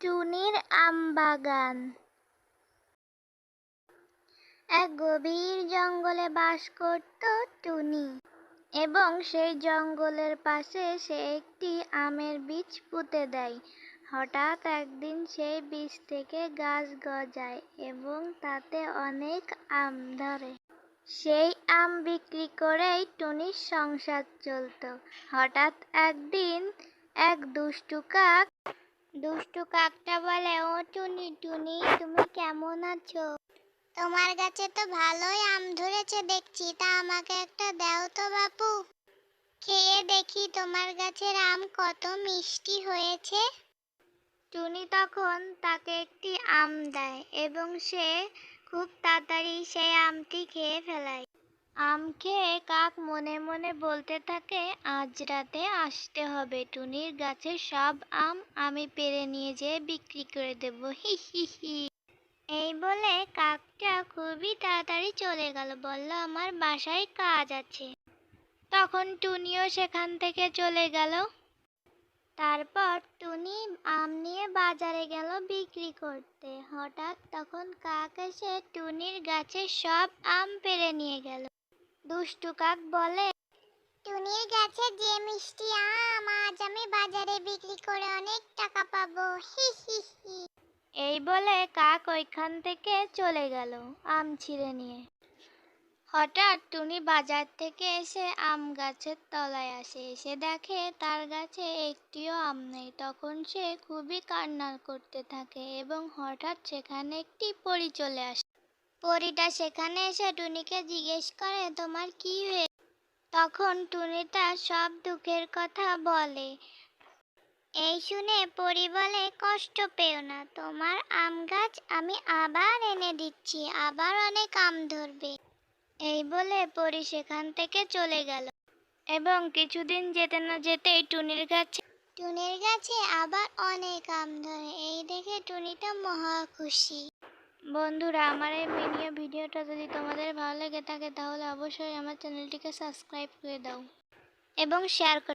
টুনির আম বাগান। এক গভীর জঙ্গলে বাস করত টুনি, এবং সেই জঙ্গলের পাশে সে একটি আমের বীজ পুঁতে দেয়। হঠাৎ একদিন সেই বীজ থেকে গাছ গজায় এবং তাতে অনেক আম ধরে। সেই আম বিক্রি করেই টুনির সংসার চলত। হঠাৎ একদিন এক দুষ্টু কাকটা বলে, ও টুনি টুনি, তুমি কেমন আছো? তোমার গাছে তো ভালোই আম ধরেছে দেখছি, তা আমাকে একটা দাও তো বাপু, খেয়ে দেখি তোমার গাছের আম কত মিষ্টি হয়েছে। টুনি তখন তাকে একটি আম দেয় এবং সে খুব তাড়াতাড়ি সেই আমটি খেয়ে ফেলায়। আম খেয়ে কাক মনে মনে বলতে থাকে, আজ রাতে আসতে হবে, টুনির গাছের সব আম আমি পেড়ে নিয়ে যেয়ে বিক্রি করে দেব, হি হি হি। এই বলে কাকটা খুবই তাড়াতাড়ি চলে গেল, বলল আমার বাসায় কাজ আছে। তখন টুনিও সেখান থেকে চলে গেল। তারপর টুনি আম নিয়ে বাজারে গেল বিক্রি করতে। হঠাৎ তখন কাক এসে টুনির গাছের সব আম পেড়ে নিয়ে গেল। দুষ্টু কাক বলে, টুনির গাছে যে মিষ্টি আম, আজ আমি বাজারে বিক্রি করে অনেক টাকা পাবো, হি হি হি। এই বলে কাক ওইখান থেকে চলে গেল আম ছিঁড়ে নিয়ে। হঠাৎ টুনি বাজার থেকে এসে আম গাছের তলায় আসে, এসে দেখে তার গাছে একটিও আম নেই। তখন সে খুবই কান্না করতে থাকে এবং হঠাৎ সেখানে একটি পরী চলে আসে। পরীটা সেখানে এসে টুনিকে জিজ্ঞেস করে, তোমার কি হয়েছে? তখন টুনি তার সব দুঃখের কথা বলে। এই শুনে পরী বলে, কষ্ট পেও না, তোমার আম গাছ আমি আবার এনে দিচ্ছি, আবার অনেক আম ধরবে। এই বলে পরী সেখান থেকে চলে গেল এবং কিছুদিন যেতে না যেতেই টুনির গাছে আবার অনেক আম ধরে। এই দেখে টুনি তো মহা খুশি। বন্ধুরা, আমার এই ভিডিওটা যদি তোমাদের ভালো লেগে থাকে তাহলে অবশ্যই আমার চ্যানেলটিকে সাবস্ক্রাইব করে দাও এবং শেয়ার করো।